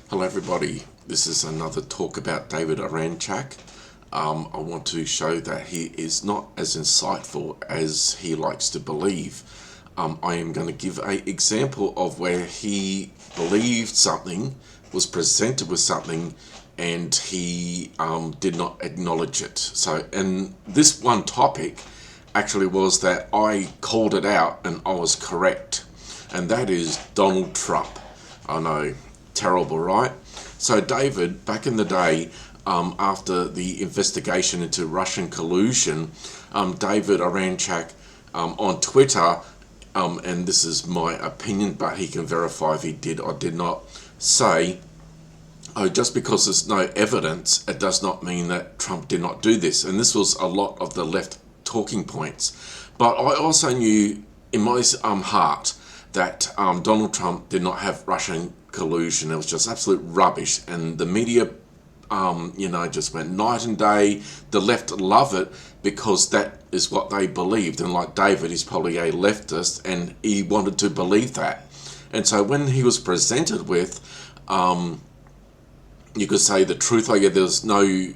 Hello everybody, this is another talk about David Oranchak. I want to show that he is not as insightful as he likes to believe. I am going to give an example of where he believed something, was presented with something, and he did not acknowledge it. So, and this one topic actually was that I called it out and I was correct, and that is Donald Trump. I know, terrible, right? So David, back in the day, after the investigation into Russian collusion, David Oranchak on Twitter, and this is my opinion, but he can verify if he did or did not, say, oh, just because there's no evidence, it does not mean that Trump did not do this. And this was a lot of the left talking points. But I also knew in my heart that Donald Trump did not have Russian collusion. It was just absolute rubbish. And the media, just went night and day. The left love it because that is what they believed. And like David, he's probably a leftist and he wanted to believe that. And so when he was presented with, you could say the truth, like there's no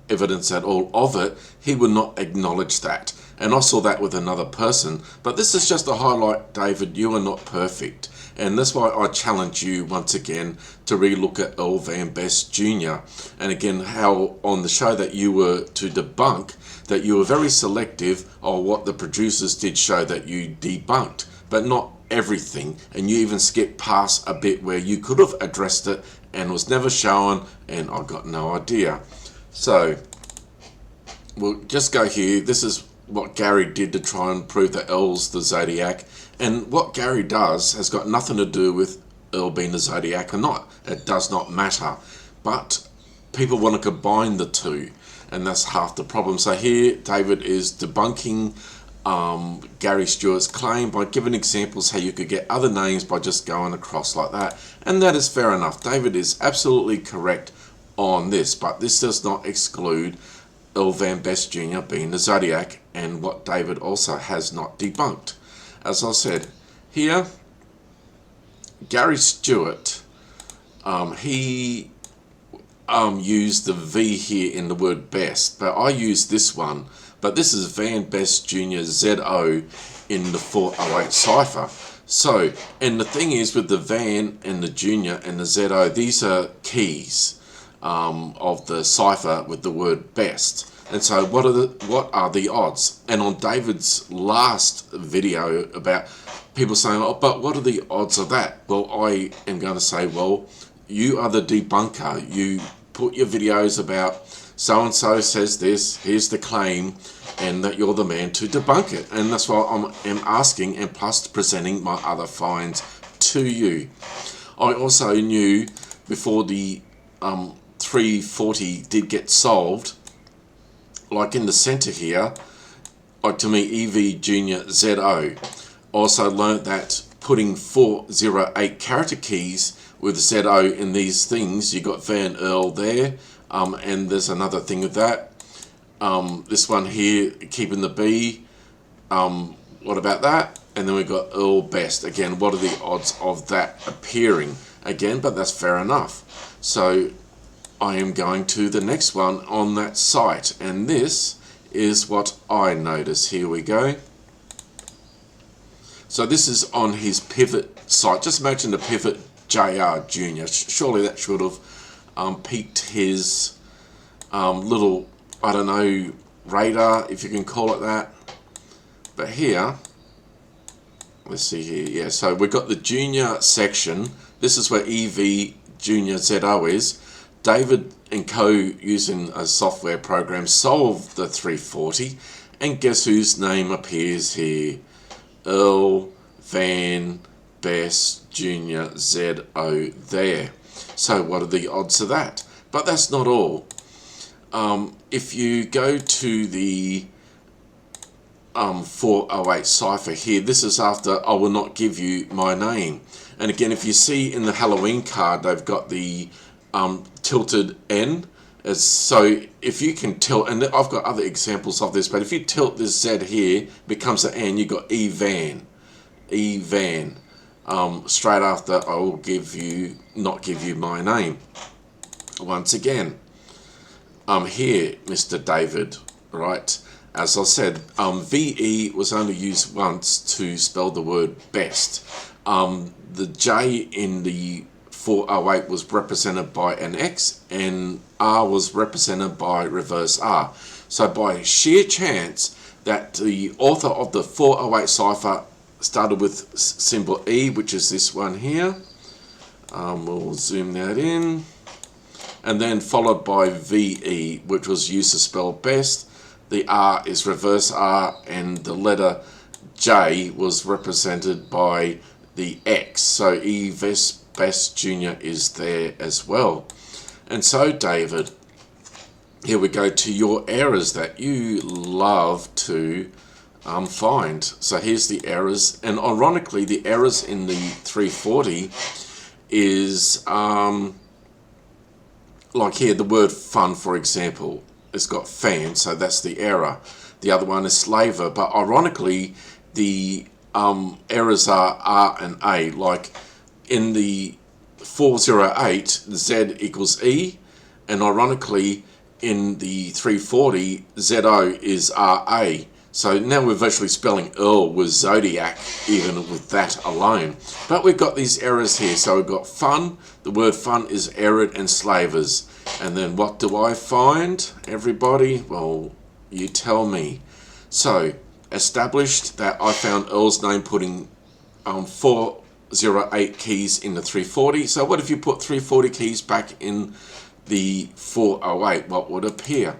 evidence at all of it, he would not acknowledge that. And I saw that with another person. But this is just a highlight, David, you are not perfect. And that's why I challenge you once again to relook at Earl Van Best Jr. And again, how on the show that you were to debunk, that you were very selective of what the producers did show that you debunked, but not everything. And you even skipped past a bit where you could have addressed it and was never shown, and I got no idea. So we'll just go here. This is what Gary did to try and prove that Earl's the Zodiac. And what Gary does has got nothing to do with Earl being the Zodiac or not. It does not matter. But people want to combine the two, and that's half the problem. So here David is debunking Gary Stewart's claim by giving examples how you could get other names by just going across like that. And that is fair enough. David is absolutely correct on this, but this does not exclude Earl Van Best Jr. being the Zodiac, and what David also has not debunked. As I said, here, Gary Stewart, he used the V here in the word best, but I use this one. But this is Van Best Jr. ZO in the 408 cipher. So, and the thing is with the Van and the Junior and the ZO, these are keys of the cipher with the word best. And so what are the odds? And on David's last video about people saying, oh, but what are the odds of that? Well, I am going to say, well, you are the debunker. You put your videos about so-and-so says this, here's the claim, and that you're the man to debunk it. And that's why I am asking and plus presenting my other finds to you. I also knew before the 340 did get solved, like in the center here, like to me, EV Junior ZO. Also learned that putting 408 character keys with ZO in these things, you got Van Earl there, and there's another thing with that. This one here, keeping the B, what about that? And then we've got Earl Best. Again, what are the odds of that appearing? Again, but that's fair enough. So I am going to the next one on that site, and this is what I notice. Here we go. So this is on his pivot site. Just imagine the pivot JR Jr. Surely that should have piqued his little, I don't know, radar, if you can call it that. But here, let's see here, yeah, so we've got the junior section. This is where EV Junior ZO is. David and co, using a software program, solved the 340, and guess whose name appears here? Earl Van Best Jr. ZO there. So what are the odds of that? But that's not all. If you go to the 408 cipher here, this is after I will not give you my name. And again, if you see in the Halloween card, they've got the tilted N. So if you can tilt, and I've got other examples of this, but if you tilt this Z here, becomes an N, you've got E Van. Straight after, I will give you not give you my name. Once again, I'm here, Mr. David, right? As I said, VE was only used once to spell the word best. The J in the 408 was represented by an X, and R was represented by reverse R. So by sheer chance that the author of the 408 cipher started with symbol E, which is this one here. We'll zoom that in. And then followed by VE, which was used to spell best. The R is reverse R, and the letter J was represented by the X. So E Best Junior is there as well. And so, David, here we go to your errors that you love to find. So here's the errors, and ironically, the errors in the 340 is like here, the word fun, for example, it's got fan, so that's the error. The other one is slaver, but ironically, the errors are R and A. Like in the 408, Z equals E, and ironically, in the 340, ZO is RA. So now we're virtually spelling Earl with Zodiac, even with that alone. But we've got these errors here. So we've got fun. The word fun is errored, and slavers. And then what do I find, everybody? Well, you tell me. So, established that I found Earl's name putting 408 keys in the 340. So what if you put 340 keys back in the 408? What would appear?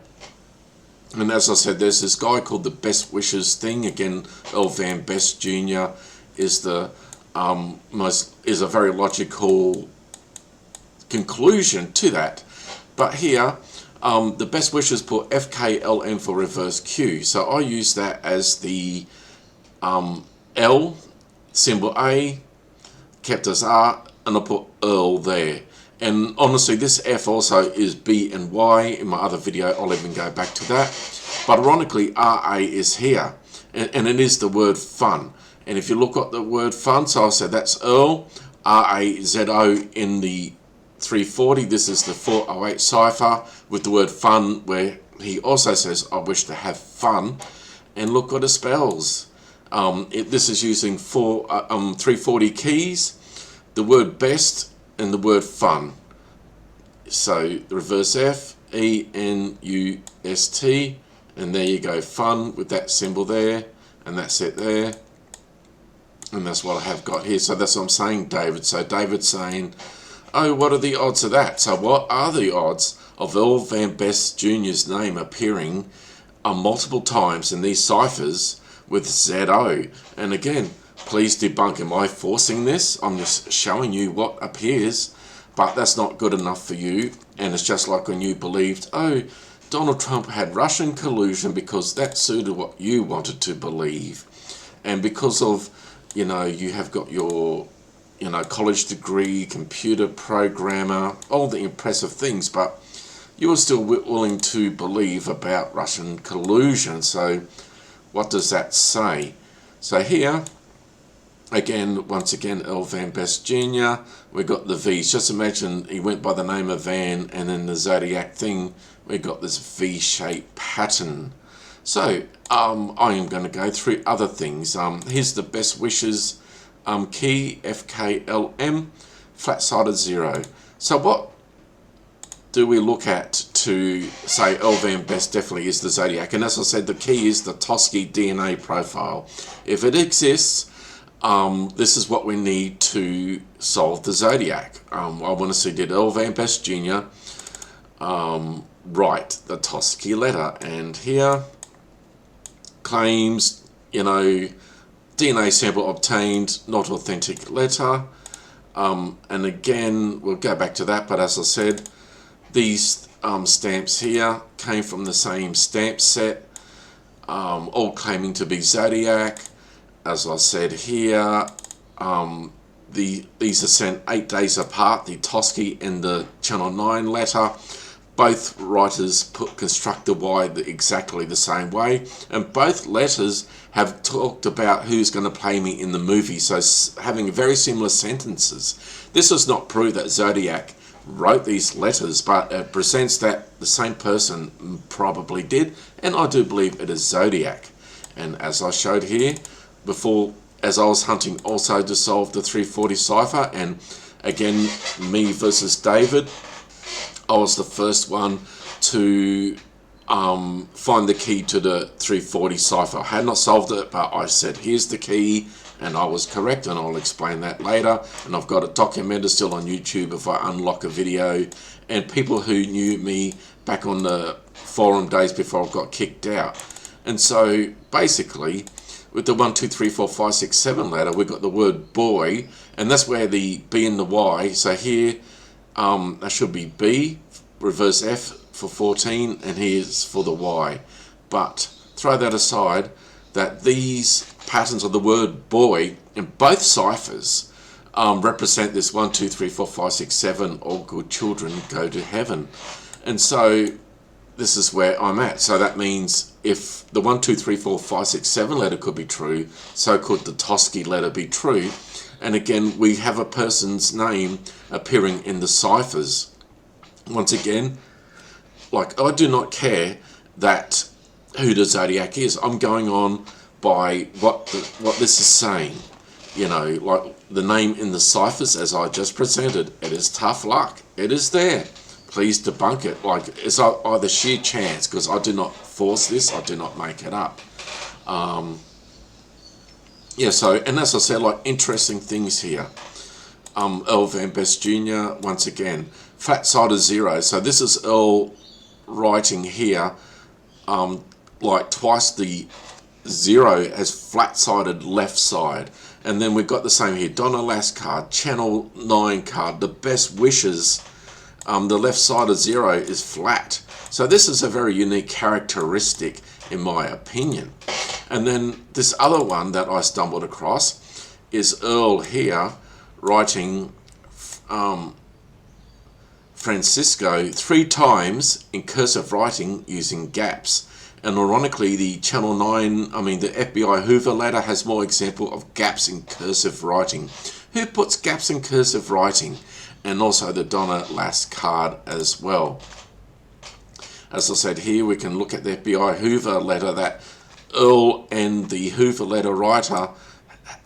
And as I said, there's this guy called the Best Wishes thing. Again, Earl Van Best Jr. is the is a very logical conclusion to that. But here, the Best Wishes put FKLM for reverse Q. So I use that as the L, symbol A, kept as R, and I put Earl there. And honestly, this F also is B and Y. In my other video, I'll even go back to that. But ironically, RA is here. And it is the word fun. And if you look at the word fun, so I said that's Earl, RAZO in the 340. This is the 408 cipher with the word fun, where he also says, I wish to have fun. And look what it spells. This is using 340 keys, the word best, and the word fun. So reverse F, ENUST, and there you go, fun with that symbol there, and that's it there. And that's what I have got here. So that's what I'm saying, David. So David's saying, oh, what are the odds of that? So what are the odds of Earl Van Best Jr.'s name appearing multiple times in these ciphers with ZO? And again, please debunk. Am I forcing this? I'm just showing you what appears, but that's not good enough for you. And it's just like when you believed, oh, Donald Trump had Russian collusion because that suited what you wanted to believe. And because of, you know, you have got your, you know, college degree, computer programmer, all the impressive things, but you were still willing to believe about Russian collusion. So what does that say? So here, again, once again, Earl Van Best Jr., we got the V's. Just imagine he went by the name of Van, and then the Zodiac thing, we got this V-shaped pattern. So I am going to go through other things. Here's the Best Wishes key, FKLM, flat-sided 0. So what do we look at to say Earl Van Best definitely is the Zodiac? And as I said, the key is the Toschi DNA profile. If it exists, this is what we need to solve the Zodiac. I want to see, did Earl Van Best Jr. write the Toschi letter? And here, claims, you know, DNA sample obtained, not authentic letter. And again, we'll go back to that, but as I said, these stamps here came from the same stamp set, all claiming to be Zodiac. As I said here, these are sent 8 days apart, the Toschi and the Channel 9 letter. both writers construct the Y exactly the same way, and both letters have talked about who's going to play me in the movie, so having very similar sentences. This does not prove that Zodiac wrote these letters, but it presents that the same person probably did, and I do believe it is Zodiac. And as I showed here before, as I was hunting also to solve the 340 cipher, and again, me versus David, I was the first one to find the key to the 340 cipher. I had not solved it, but I said, here's the key, and I was correct, and I'll explain that later. And I've got it documented still on YouTube if I unlock a video. And people who knew me back on the forum days before I got kicked out. And so basically, with the 1, 2, 3, 4, 5, 6, 7 letter, we've got the word boy, and that's where the B and the Y. So here, that should be B, reverse F for 14, and here's for the Y. But throw that aside, that these patterns of the word boy in both ciphers represent this 1, 2, 3, 4, 5, 6, 7, all good children go to heaven. And so this is where I'm at. So that means if the 1, 2, 3, 4, 5, 6, 7 letter could be true, so could the Tosky letter be true. And again, we have a person's name appearing in the ciphers. Once again, like, I do not care that who the Zodiac is. I'm going on by what this is saying. You know, like the name in the ciphers as I just presented, it is tough luck. It is there. Please debunk it. Like, it's either sheer chance, because I do not force this, I do not make it up. Yeah, so, and as I said, like, interesting things here. Earl Van Best Jr., once again, flat side of 0. So this is Earl writing here, like twice the 0 as flat-sided left side. And then we've got the same here, Donna Lass card, Channel 9 card, the best wishes. The left side of 0 is flat. So this is a very unique characteristic in my opinion. And then this other one that I stumbled across is Earl here writing Francisco 3 times in cursive writing using gaps. And ironically, the the FBI Hoover letter has more example of gaps in cursive writing. Who puts gaps in cursive writing? And also the Donna Lass card as well. As I said here, we can look at the FBI Hoover letter, that Earl and the Hoover letter writer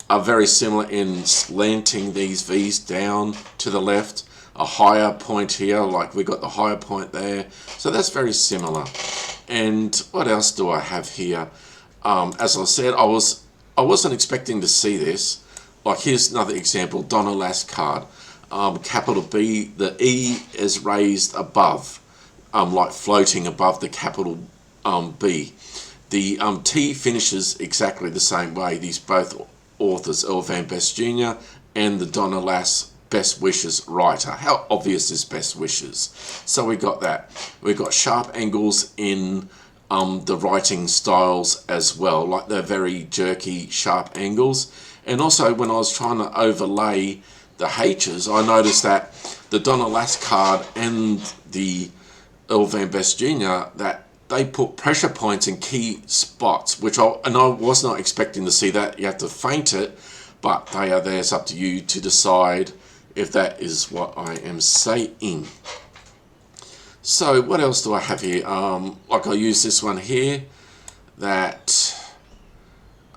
are very similar in slanting these V's down to the left. A higher point here, like we got the higher point there. So that's very similar. And what else do I have here? As I said, I wasn't expecting to see this. Like, here's another example, Donna Lass card. Capital B, the E is raised above, like floating above the capital B. The T finishes exactly the same way. These both authors, Earl Van Best Jr. and the Donna Lass Best Wishes writer. How obvious is Best Wishes? So we got that. We got sharp angles in the writing styles as well, like they're very jerky, sharp angles. And also when I was trying to overlay the H's, I noticed that the Donna Lass card and the Earl Van Best Jr., that they put pressure points in key spots, which I was not expecting to see that. You have to feint it, but they are there. It's up to you to decide if that is what I am saying. So what else do I have here? Like I use this one here, that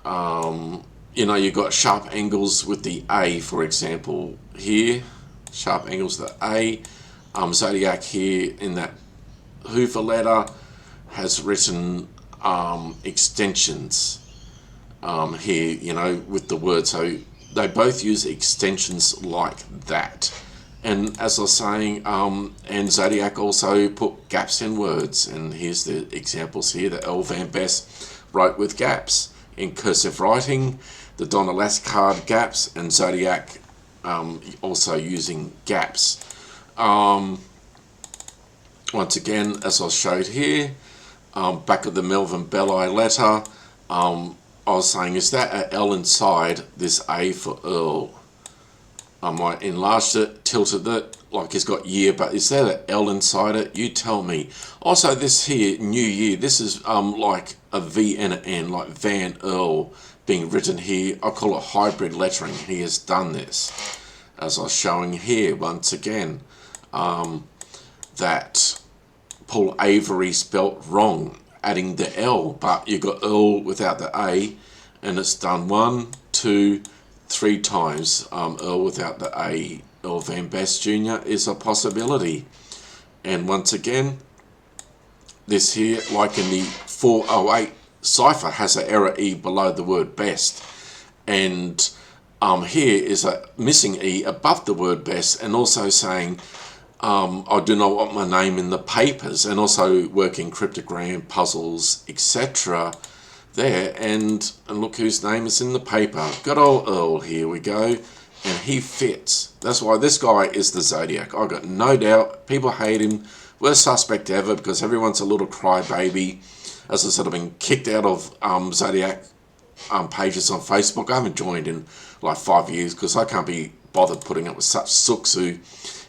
you got sharp angles with the A, for example, here, sharp angles with the A. Zodiac here in that Hoover letter has written extensions here, with the word. So they both use extensions like that. And as I was saying, and Zodiac also put gaps in words. And here's the examples here that Earl Van Best wrote with gaps in cursive writing, the Donna Lass card gaps, and Zodiac also using gaps. Once again, as I showed here, back of the Melvin Belli letter, I was saying, is that an L inside this A for Earl? I might enlarge it, tilted it, like it's got year, but is there an L inside it? You tell me. Also, this here, New Year, this is like a V and an N, like Van Earl being written here. I call it hybrid lettering. He has done this, as I was showing here once again, that Paul Avery spelt wrong, adding the L, but you got Earl without the A, and it's done 1, 2, 3 times. Earl without the A, Earl Van Best Jr. is a possibility. And once again, this here, like in the 408 cipher, has an error E below the word best. And here is a missing E above the word best, and also saying, I do not want my name in the papers, and also working cryptogram, puzzles, etc. there. And look whose name is in the paper. Good old Earl, here we go. And he fits. That's why this guy is the Zodiac. I've got no doubt. People hate him. Worst suspect ever, because everyone's a little crybaby. As I said, I've been kicked out of Zodiac pages on Facebook. I haven't joined in like 5 years because I can't be bothered putting up with such suksu.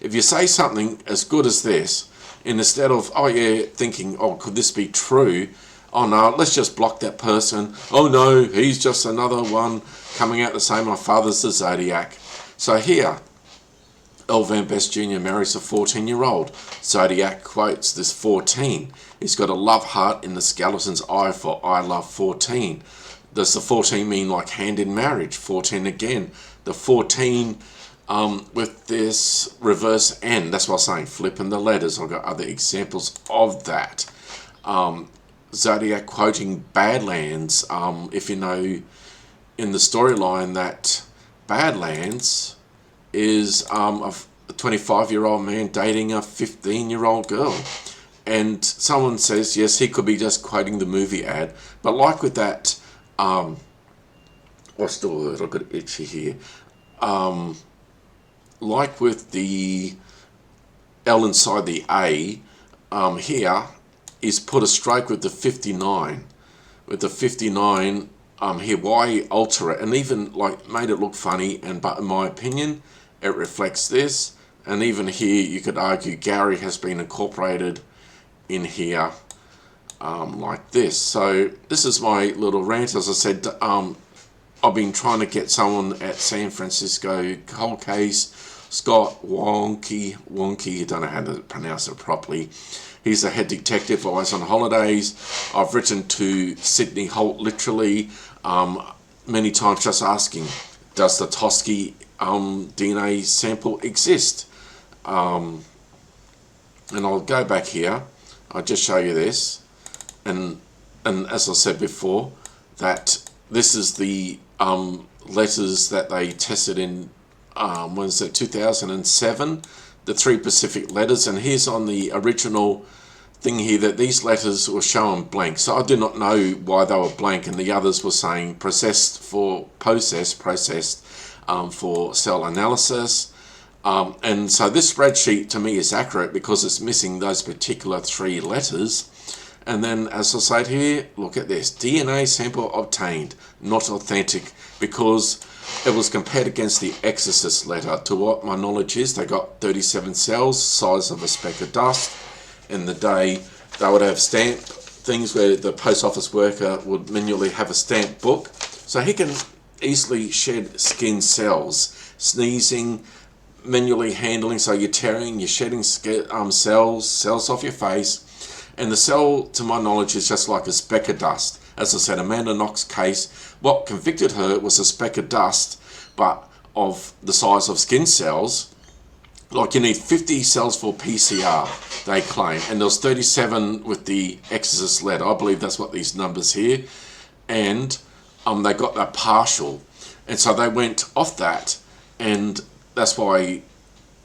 If you say something as good as this, and instead of, oh yeah, thinking, oh, could this be true? Oh no, let's just block that person. Oh no, he's just another one coming out to say my father's the Zodiac. So here, Earl Van Best Jr. marries a 14-year-old. Zodiac quotes this 14. He's got a love heart in the skeleton's eye for I love 14. Does the 14 mean like hand in marriage? 14 again. The 14 with this reverse N. That's what I'm saying, flipping the letters. I've got other examples of that. Zodiac quoting Badlands. If you know in the storyline that Badlands is a 25-year-old man dating a 15-year-old girl. And someone says, yes, he could be just quoting the movie ad. But like with that, what's the word? I've got it itchy here. Like with the L inside the A, here is put a stroke with the 59. With the 59 here, why alter it? And even like made it look funny, but in my opinion, it reflects this. And even here, you could argue Gary has been incorporated in here like this. So this is my little rant. As I said, I've been trying to get someone at San Francisco cold case, Scott Wonky, I don't know how to pronounce it properly. He's the head detective. I was on holidays. I've written to Sydney Holt literally many times just asking, does the Tosky DNA sample exist? And I'll go back here. I'll just show you this. And as I said before, that this is the letters that they tested in, when was it, 2007? The 3 Pacific letters. And here's on the original thing here that these letters were shown blank. So I do not know why they were blank, and the others were saying processed for cell analysis. And so this spreadsheet to me is accurate because it's missing those particular 3 letters. And then, as I said here, look at this. DNA sample obtained, not authentic, because it was compared against the Exorcist letter. To what my knowledge is, they got 37 cells, size of a speck of dust. In the day, they would have stamp things where the post office worker would manually have a stamp book. So he can easily shed skin cells, sneezing, manually handling, so you're tearing, you're shedding cells off your face. And the cell, to my knowledge, is just like a speck of dust. As I said, Amanda Knox case, what convicted her was a speck of dust, but of the size of skin cells. Like you need 50 cells for PCR, they claim. And there was 37 with the Exorcist letter. I believe that's what these numbers here. And they got that partial. And so they went off that. And that's why,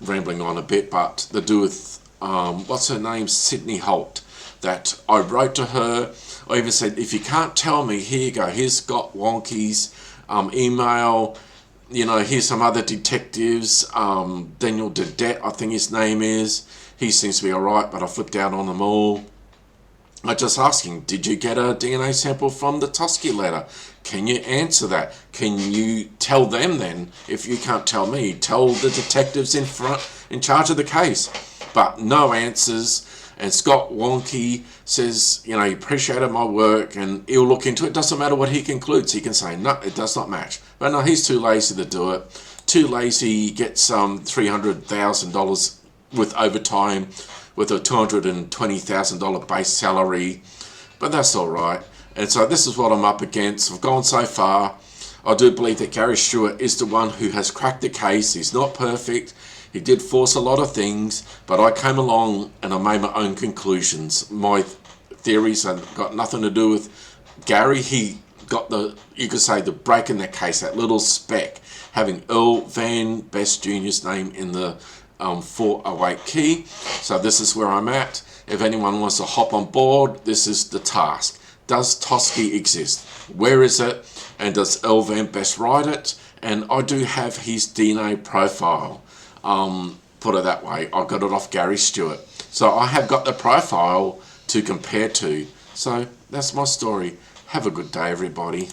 rambling on a bit, but to do with, what's her name? Sydney Holt. That I wrote to her. I even said, if you can't tell me, here you go. Here's Scott Wonky's email. You know, here's some other detectives. Daniel Dedette, I think his name is. He seems to be all right, but I flipped out on them all. I just asking, did you get a DNA sample from the Tusky letter? Can you answer that? Can you tell them then? If you can't tell me, tell the detectives in charge of the case. But no answers. And Scott Wonke says, he appreciated my work and he'll look into it. Doesn't matter what he concludes. He can say, no, it does not match. But no, he's too lazy to do it. Too lazy. He gets $300,000 with overtime, with a $220,000 base salary. But that's all right. And so this is what I'm up against. I've gone so far. I do believe that Gary Stewart is the one who has cracked the case. He's not perfect. He did force a lot of things, but I came along and I made my own conclusions. My theories have got nothing to do with Gary. He got you could say, the break in that case, that little speck, having Earl Van Best Jr.'s name in the 408 key. So this is where I'm at. If anyone wants to hop on board, this is the task. Does Tosky exist? Where is it? And does Earl Van Best write it? And I do have his DNA profile. Put it that way, I got it off Gary Stewart. So I have got the profile to compare to. So that's my story. Have a good day, everybody.